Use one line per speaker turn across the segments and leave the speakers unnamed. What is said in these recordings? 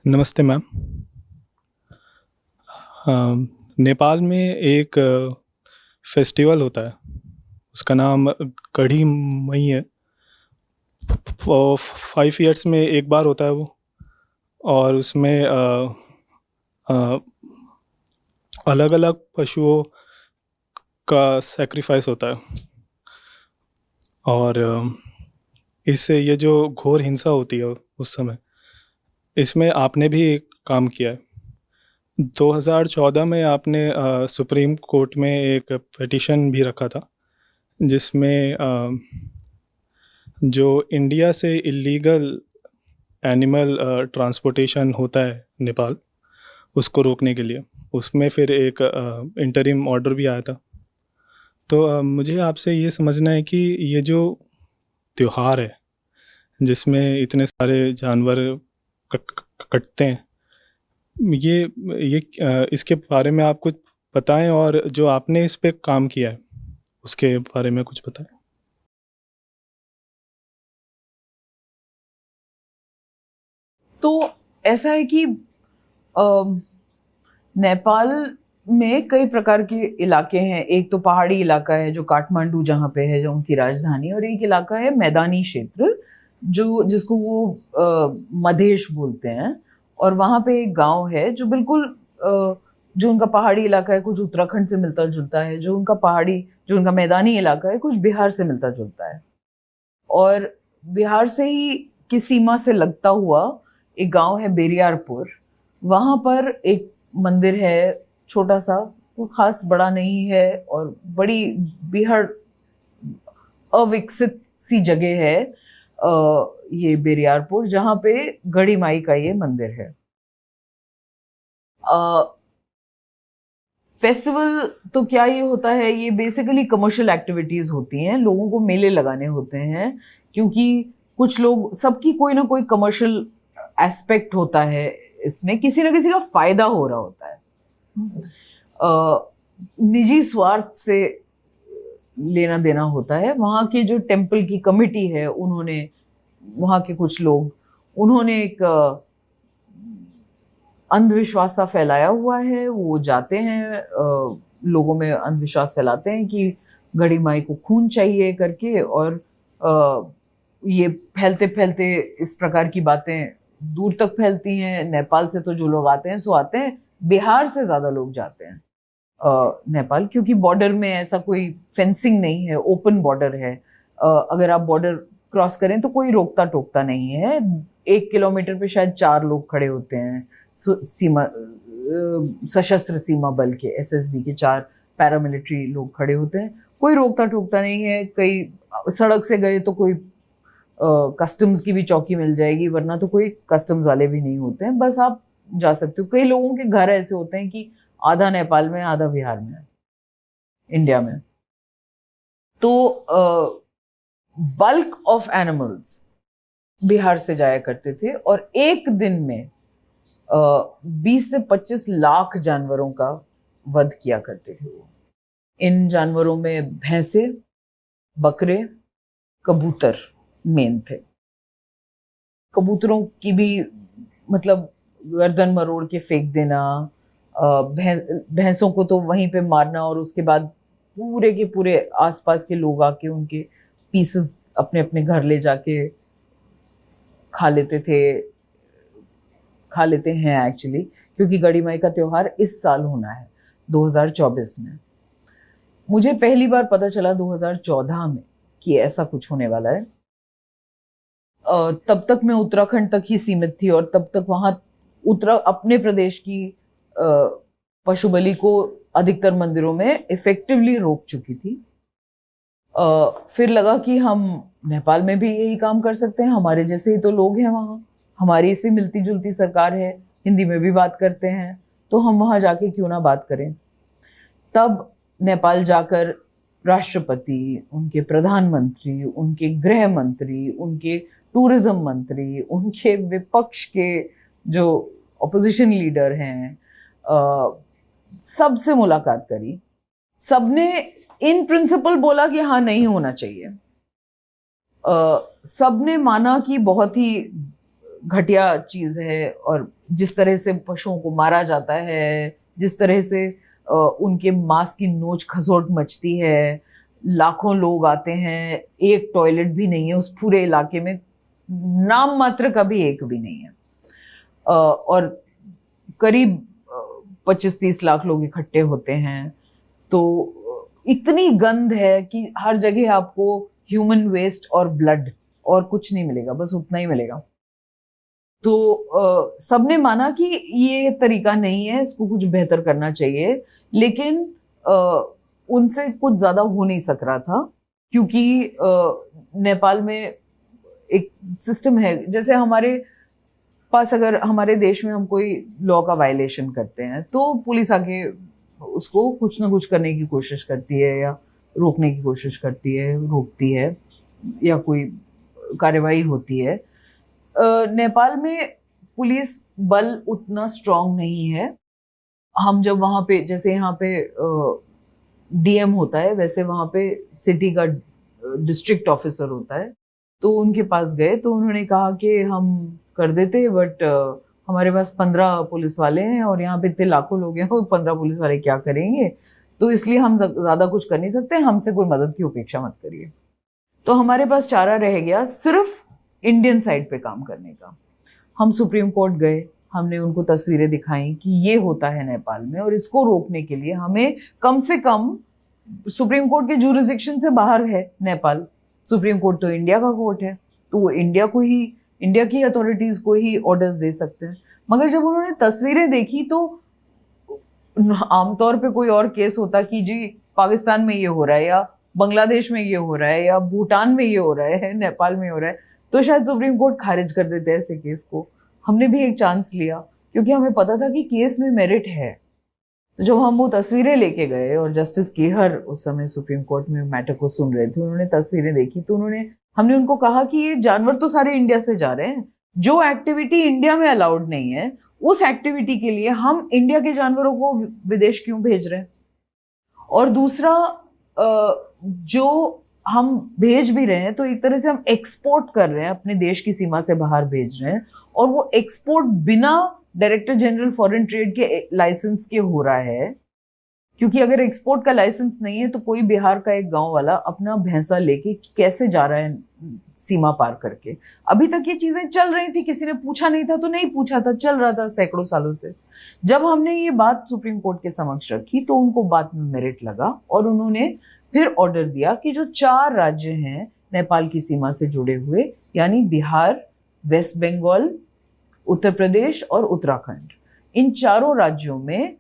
नमस्ते मैम। नेपाल में एक फेस्टिवल होता है, उसका नाम गढ़ी मई है। और 5 इयर्स में एक बार होता है वो। और उसमें अलग अलग पशुओं का सेक्रीफाइस होता है। और इससे ये जो घोर हिंसा होती है उस समय, इसमें आपने भी एक काम किया है। 2014 में आपने सुप्रीम कोर्ट में एक पिटीशन भी रखा था, जिसमें जो इंडिया से इलीगल एनिमल ट्रांसपोर्टेशन होता है नेपाल, उसको रोकने के लिए, उसमें फिर एक इंटरिम ऑर्डर भी आया था। तो मुझे आपसे ये समझना है कि ये जो त्योहार है जिसमें इतने सारे जानवर कटते हैं, इसके बारे में आप कुछ बताएं, और जो आपने इस पे काम किया है उसके बारे में कुछ बताएं।
तो ऐसा है कि नेपाल में कई प्रकार के इलाके हैं। एक तो पहाड़ी इलाका है जो काठमांडू जहाँ पे है, जो उनकी राजधानी, और एक इलाका है मैदानी क्षेत्र जो जिसको वो मधेश बोलते हैं। और वहाँ पे एक गांव है जो बिल्कुल जो उनका पहाड़ी इलाका है कुछ उत्तराखंड से मिलता जुलता है, जो उनका मैदानी इलाका है कुछ बिहार से मिलता जुलता है। और बिहार से ही की सीमा से लगता हुआ एक गांव है बेरियारपुर। वहां पर एक मंदिर है, छोटा सा, कोई खास बड़ा नहीं है, और बड़ी बिहार अविकसित सी जगह है ये बेरियारपुर, जहां पे गढ़ी माई का ये मंदिर है। फेस्टिवल तो क्या ये होता है, ये बेसिकली कमर्शियल एक्टिविटीज होती हैं, लोगों को मेले लगाने होते हैं, क्योंकि कुछ लोग, सबकी कोई ना कोई कमर्शियल एस्पेक्ट होता है, इसमें किसी ना किसी का फायदा हो रहा होता है। निजी स्वार्थ से लेना देना होता है। वहाँ के जो टेम्पल की कमिटी है, उन्होंने, वहाँ के कुछ लोग, उन्होंने एक अंधविश्वास सा फैलाया हुआ है। वो जाते हैं, लोगों में अंधविश्वास फैलाते हैं कि गढ़ी माई को खून चाहिए करके, और ये फैलते फैलते इस प्रकार की बातें दूर तक फैलती हैं। नेपाल से तो जो लोग आते हैं सो आते हैं, बिहार से ज्यादा लोग जाते हैं नेपाल, क्योंकि बॉर्डर में ऐसा कोई फेंसिंग नहीं है, ओपन बॉर्डर है। अगर आप बॉर्डर क्रॉस करें तो कोई रोकता टोकता नहीं है। 1 किलोमीटर पे शायद 4 लोग खड़े होते हैं, सीमा सशस्त्र सीमा बल के, एसएसबी के 4 पैरामिलिट्री लोग खड़े होते हैं। कोई रोकता टोकता नहीं है। कई सड़क से गए तो कोई कस्टम्स की भी चौकी मिल जाएगी, वरना तो कोई कस्टम्स वाले भी नहीं होते हैं, बस आप जा सकते हो। कई लोगों के घर ऐसे होते हैं कि आधा नेपाल में, आधा बिहार में, इंडिया में। तो बल्क ऑफ एनिमल्स बिहार से जाया करते थे, और एक दिन में 20 से 25 लाख जानवरों का वध किया करते थे वो। इन जानवरों में भैंसे, बकरे, कबूतर मेन थे। कबूतरों की भी, मतलब, गर्दन मरोड़ के फेंक देना, भैंसों को तो वहीं पे मारना, और उसके बाद पूरे के पूरे आसपास के लोग आके उनके पीसेस अपने अपने घर ले जाके खा लेते थे, खा लेते हैं एक्चुअली, क्योंकि गढ़ी माई का त्योहार इस साल होना है 2024 में। मुझे पहली बार पता चला 2014 में कि ऐसा कुछ होने वाला है। तब तक मैं उत्तराखंड तक ही सीमित थी, और तब तक वहां अपने प्रदेश की पशु बलि को अधिकतर मंदिरों में इफेक्टिवली रोक चुकी थी। फिर लगा कि हम नेपाल में भी यही काम कर सकते हैं, हमारे जैसे ही तो लोग हैं वहाँ, हमारी से मिलती जुलती सरकार है, हिंदी में भी बात करते हैं, तो हम वहाँ जाके क्यों ना बात करें। तब नेपाल जाकर राष्ट्रपति, उनके प्रधानमंत्री, उनके गृह मंत्री, उनके टूरिज्म मंत्री, उनके विपक्ष के जो ऑपोजिशन लीडर हैं, सबसे मुलाकात करी। सबने इन प्रिंसिपल बोला कि हाँ, नहीं होना चाहिए। सबने माना कि बहुत ही घटिया चीज है, और जिस तरह से पशुओं को मारा जाता है, जिस तरह से उनके मांस की नोच खसोट मचती है, लाखों लोग आते हैं, एक टॉयलेट भी नहीं है उस पूरे इलाके में, नाम मात्र का भी एक भी नहीं है, और करीब 25-30 लाख लोग इकट्ठे होते हैं, तो इतनी गंध है कि हर जगह आपको ह्यूमन वेस्ट और ब्लड और कुछ नहीं मिलेगा, बस उतना ही मिलेगा। तो सबने माना कि ये तरीका नहीं है, इसको कुछ बेहतर करना चाहिए, लेकिन उनसे कुछ ज्यादा हो नहीं सक रहा था, क्योंकि नेपाल में एक सिस्टम है, जैसे हमारे पास अगर हमारे देश में हम कोई लॉ का वायलेशन करते हैं तो पुलिस आके उसको कुछ ना कुछ करने की कोशिश करती है, या रोकने की कोशिश करती है, रोकती है, या कोई कार्यवाही होती है। नेपाल में पुलिस बल उतना स्ट्रांग नहीं है। हम जब वहां पे, जैसे यहाँ पे डीएम होता है, वैसे वहां पे सिटी का डिस्ट्रिक्ट ऑफिसर होता है, तो उनके पास गए तो उन्होंने कहा कि हम कर देते, बट हमारे पास 15 पुलिस वाले हैं और यहाँ पे इतने लाखों लोग हैं, 15 पुलिस वाले क्या करेंगे, तो इसलिए हम ज्यादा कुछ कर नहीं सकते, हमसे कोई मदद की अपेक्षा मत करिए। तो हमारे पास चारा रह गया सिर्फ इंडियन साइड पे काम करने का। हम सुप्रीम कोर्ट गए, हमने उनको तस्वीरें दिखाई कि ये होता है नेपाल में, और इसको रोकने के लिए हमें कम से कम, सुप्रीम कोर्ट के जुरिसडिक्शन से बाहर है नेपाल, सुप्रीम कोर्ट तो इंडिया का कोर्ट है, तो वो इंडिया की अथॉरिटीज को ही ऑर्डर्स दे सकते हैं। मगर जब उन्होंने तस्वीरें देखी तो आमतौर पे कोई और केस होता कि जी पाकिस्तान में ये हो रहा है, या बांग्लादेश में ये हो रहा है, या भूटान में ये हो रहा है, नेपाल में हो रहा है, तो शायद सुप्रीम कोर्ट खारिज कर देते हैं ऐसे केस को। हमने भी एक चांस लिया, क्योंकि हमें पता था कि केस में मेरिट है। तो जब हम वो तस्वीरें लेके गए, और जस्टिस केहर उस समय सुप्रीम कोर्ट में मैटर को सुन रहे थे, उन्होंने तस्वीरें देखी, तो हमने उनको कहा कि ये जानवर तो सारे इंडिया से जा रहे हैं, जो एक्टिविटी इंडिया में अलाउड नहीं है, उस एक्टिविटी के लिए हम इंडिया के जानवरों को विदेश क्यों भेज रहे हैं? और दूसरा, जो हम भेज भी रहे हैं तो एक तरह से हम एक्सपोर्ट कर रहे हैं, अपने देश की सीमा से बाहर भेज रहे हैं, और वो एक्सपोर्ट बिना डायरेक्टर जनरल फॉरेन ट्रेड के लाइसेंस के हो रहा है। क्योंकि अगर एक्सपोर्ट का लाइसेंस नहीं है तो कोई बिहार का एक गांव वाला अपना भैंसा लेके कैसे जा रहा है सीमा पार करके? अभी तक ये चीजें चल रही थी, किसी ने पूछा नहीं था तो नहीं पूछा था, चल रहा था सैकड़ों सालों से। जब हमने ये बात सुप्रीम कोर्ट के समक्ष रखी तो उनको बात में मेरिट लगा, और उन्होंने फिर ऑर्डर दिया कि जो 4 राज्य हैं नेपाल की सीमा से जुड़े हुए, यानी बिहार, वेस्ट बंगाल, उत्तर प्रदेश और उत्तराखंड, इन चारों राज्यों में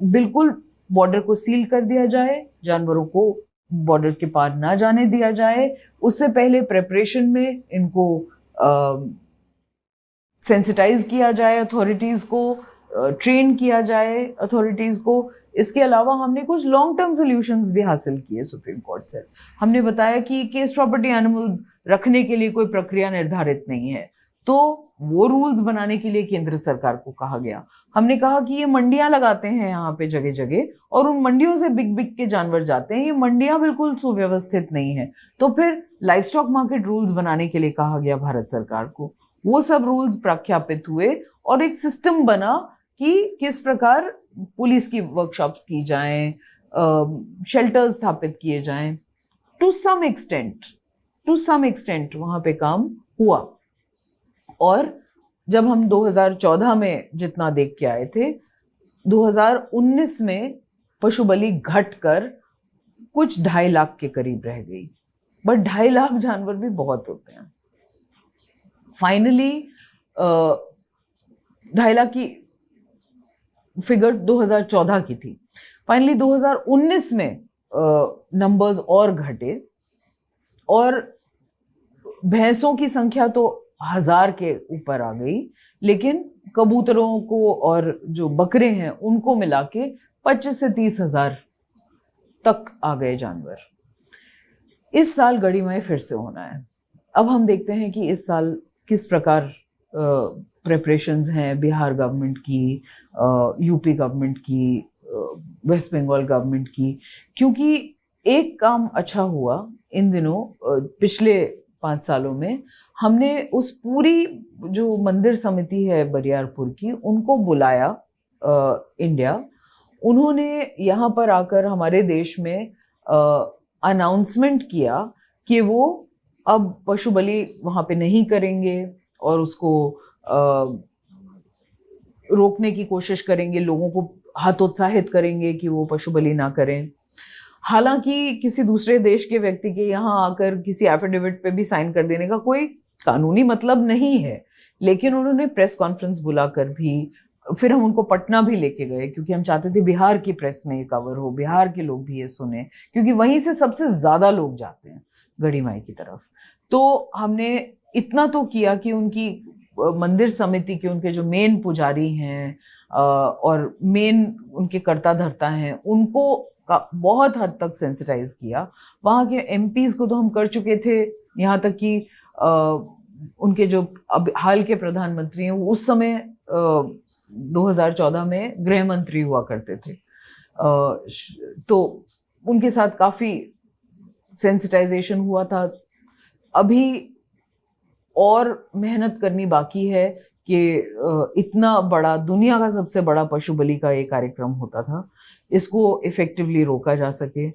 बिल्कुल बॉर्डर को सील कर दिया जाए, जानवरों को बॉर्डर के पार ना जाने दिया जाए। उससे पहले प्रेपरेशन में इनको सेंसिटाइज किया जाए, अथॉरिटीज को ट्रेन किया जाए, अथॉरिटीज को। इसके अलावा हमने कुछ लॉन्ग टर्म सोल्यूशंस भी हासिल किए सुप्रीम कोर्ट से। हमने बताया कि केस प्रॉपर्टी एनिमल्स रखने के लिए कोई प्रक्रिया निर्धारित नहीं है, तो वो रूल्स बनाने के लिए केंद्र सरकार को कहा गया। हमने कहा कि ये मंडियां लगाते हैं यहाँ पे जगह जगह, और उन मंडियों से बिक बिक के जानवर जाते हैं, ये मंडियां बिल्कुल सुव्यवस्थित नहीं है, तो फिर लाइफ स्टॉक मार्केट रूल्स बनाने के लिए कहा गया भारत सरकार को। वो सब रूल्स प्रख्यापित हुए, और एक सिस्टम बना कि किस प्रकार पुलिस की वर्कशॉप्स की जाएं, शेल्टर्स स्थापित किए जाएं। टू सम एक्सटेंट वहां पे काम हुआ। और जब हम 2014 में जितना देख के आए थे, 2019 में पशु बलि घटकर कुछ 2.5 लाख के करीब रह गई। बट 2.5 लाख जानवर भी बहुत होते हैं। फाइनली 2.5 लाख की फिगर 2014 की थी। फाइनली 2019 में नंबर्स और घटे, और भैंसों की संख्या तो 1000 के ऊपर आ गई, लेकिन कबूतरों को और जो बकरे हैं उनको मिला के 25 से 30 हजार तक आ गए जानवर। इस साल गढ़ीमाई फिर से होना है। अब हम देखते हैं कि इस साल किस प्रकार प्रेपरेशंस हैं बिहार गवर्नमेंट की, यूपी गवर्नमेंट की, वेस्ट बंगाल गवर्नमेंट की। क्योंकि एक काम अच्छा हुआ इन दिनों, पिछले 5 सालों में हमने उस पूरी जो मंदिर समिति है बरियारपुर की, उनको बुलाया इंडिया। उन्होंने यहाँ पर आकर हमारे देश में अनाउंसमेंट किया कि वो अब पशु बलि वहाँ पे नहीं करेंगे और उसको रोकने की कोशिश करेंगे, लोगों को हतोत्साहित करेंगे कि वो पशु बलि ना करें। हालांकि किसी दूसरे देश के व्यक्ति के यहाँ आकर किसी एफिडेविट पे भी साइन कर देने का कोई कानूनी मतलब नहीं है, लेकिन उन्होंने प्रेस कॉन्फ्रेंस बुलाकर भी, फिर हम उनको पटना भी लेके गए क्योंकि हम चाहते थे बिहार की प्रेस में ये कवर हो, बिहार के लोग भी ये सुने, क्योंकि वहीं से सबसे ज्यादा लोग जाते हैं गढ़ी माई की तरफ। तो हमने इतना तो किया कि उनकी मंदिर समिति के उनके जो मेन पुजारी हैं और मेन उनके कर्ता धर्ता हैं, उनको बहुत हद तक सेंसिटाइज किया। वहाँ के एमपीज को तो हम कर चुके थे, यहाँ तक कि उनके जो अब हाल के प्रधानमंत्री हैं उस समय 2014 में गृह मंत्री हुआ करते थे, तो उनके साथ काफी सेंसिटाइजेशन हुआ था। अभी और मेहनत करनी बाकी है कि इतना बड़ा, दुनिया का सबसे बड़ा पशु बलि का एक कार्यक्रम होता था, इसको इफेक्टिवली रोका जा सके।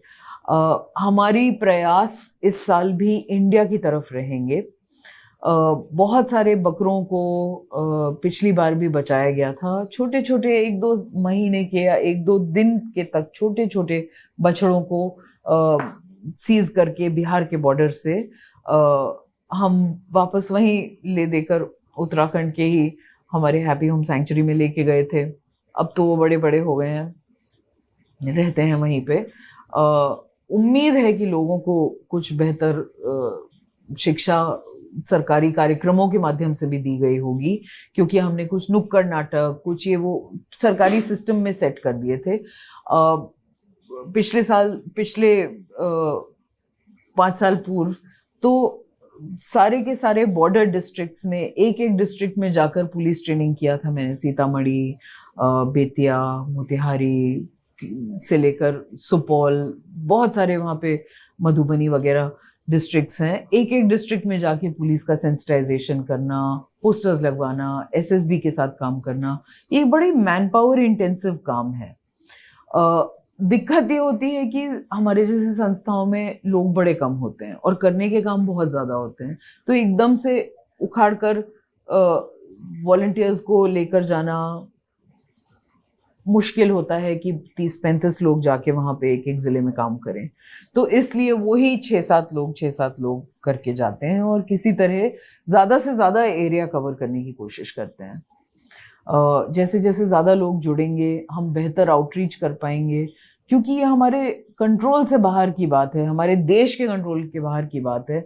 हमारी प्रयास इस साल भी इंडिया की तरफ रहेंगे। बहुत सारे बकरों को पिछली बार भी बचाया गया था, छोटे छोटे 1-2 महीने के या 1-2 दिन के तक छोटे छोटे बछड़ों को सीज करके बिहार के बॉर्डर से हम वापस वहीं ले देकर उत्तराखंड के ही हमारे हैप्पी होम सैंक्चुरी में लेके गए थे। अब तो वो बड़े बड़े हो गए हैं, रहते हैं वहीं पे। उम्मीद है कि लोगों को कुछ बेहतर शिक्षा सरकारी कार्यक्रमों के माध्यम से भी दी गई होगी, क्योंकि हमने कुछ नुक्कड़ नाटक, कुछ ये वो सरकारी सिस्टम में सेट कर दिए थे। पिछले 5 साल पूर्व तो सारे के सारे बॉर्डर डिस्ट्रिक्ट्स में एक डिस्ट्रिक्ट में जाकर पुलिस ट्रेनिंग किया था मैंने। सीतामढ़ी, बेतिया, मोतिहारी से लेकर सुपौल, बहुत सारे वहाँ पे मधुबनी वगैरह डिस्ट्रिक्ट्स हैं। एक डिस्ट्रिक्ट में जाके पुलिस का सेंसिटाइजेशन करना, पोस्टर्स लगवाना, एसएसबी के साथ काम करना, ये बड़ी मैन पावर इंटेंसिव काम है। दिक्कत ये होती है कि हमारे जैसी संस्थाओं में लोग बड़े कम होते हैं और करने के काम बहुत ज्यादा होते हैं, तो एकदम से उखाड़ कर वॉलंटियर्स को लेकर जाना मुश्किल होता है कि 30-35 लोग जाके वहां पे एक जिले में काम करें। तो इसलिए वही 6-7 लोग करके जाते हैं और किसी तरह ज्यादा से ज्यादा एरिया कवर करने की कोशिश करते हैं। जैसे जैसे ज्यादा लोग जुड़ेंगे हम बेहतर आउटरीच कर पाएंगे, क्योंकि ये हमारे कंट्रोल से बाहर की बात है, हमारे देश के कंट्रोल के बाहर की बात है।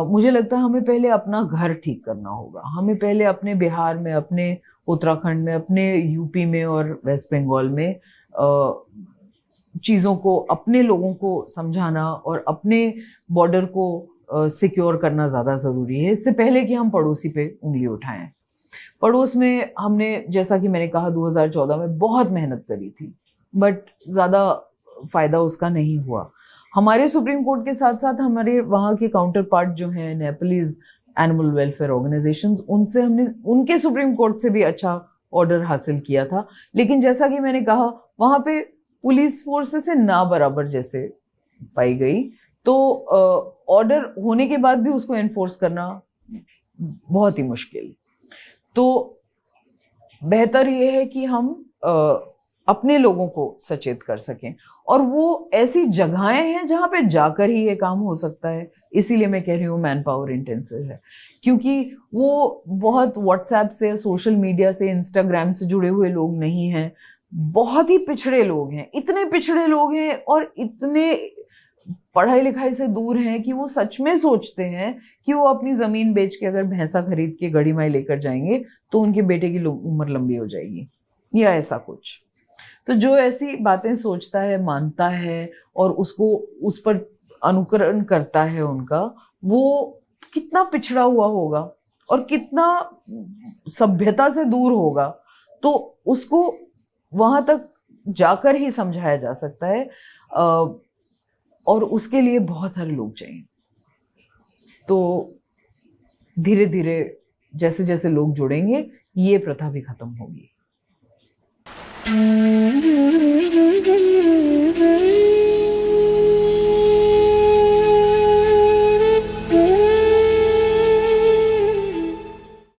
मुझे लगता है हमें पहले अपना घर ठीक करना होगा। हमें पहले अपने बिहार में, अपने उत्तराखंड में, अपने यूपी में और वेस्ट बंगाल में चीज़ों को, अपने लोगों को समझाना और अपने बॉर्डर को सिक्योर करना ज़्यादा ज़रूरी है, इससे पहले कि हम पड़ोसी पे उंगली उठाएं। पड़ोस में हमने, जैसा कि मैंने कहा, 2014 में बहुत मेहनत करी थी, बट ज़्यादा फायदा उसका नहीं हुआ। हमारे सुप्रीम कोर्ट के साथ साथ हमारे वहाँ के काउंटर पार्ट जो हैं, नेपलीज एनिमल वेलफेयर ऑर्गेनाइजेशंस, उनसे हमने उनके सुप्रीम कोर्ट से भी अच्छा ऑर्डर हासिल किया था। लेकिन जैसा कि मैंने कहा, वहाँ पे पुलिस फोर्स से ना बराबर जैसे पाई गई, तो ऑर्डर होने के बाद भी उसको एनफोर्स करना बहुत ही मुश्किल। तो बेहतर ये है कि हम अपने लोगों को सचेत कर सकें, और वो ऐसी जगहें हैं जहां पे जाकर ही ये काम हो सकता है। इसीलिए मैं कह रही हूँ मैन पावर इंटेंसिव है, क्योंकि वो बहुत व्हाट्सएप से, सोशल मीडिया से, इंस्टाग्राम से जुड़े हुए लोग नहीं हैं। बहुत ही पिछड़े लोग हैं, इतने पिछड़े लोग हैं और इतने पढ़ाई लिखाई से दूर हैं कि वो सच में सोचते हैं कि वो अपनी जमीन बेच के अगर भैंसा खरीद के गढ़ी माई लेकर जाएंगे तो उनके बेटे की उम्र लंबी हो जाएगी या ऐसा कुछ। तो जो ऐसी बातें सोचता है, मानता है और उसको उस पर अनुकरण करता है उनका, वो कितना पिछड़ा हुआ होगा और कितना सभ्यता से दूर होगा। तो उसको वहां तक जाकर ही समझाया जा सकता है, और उसके लिए बहुत सारे लोग चाहिए। तो धीरे धीरे जैसे जैसे लोग जुड़ेंगे ये प्रथा भी खत्म होगी।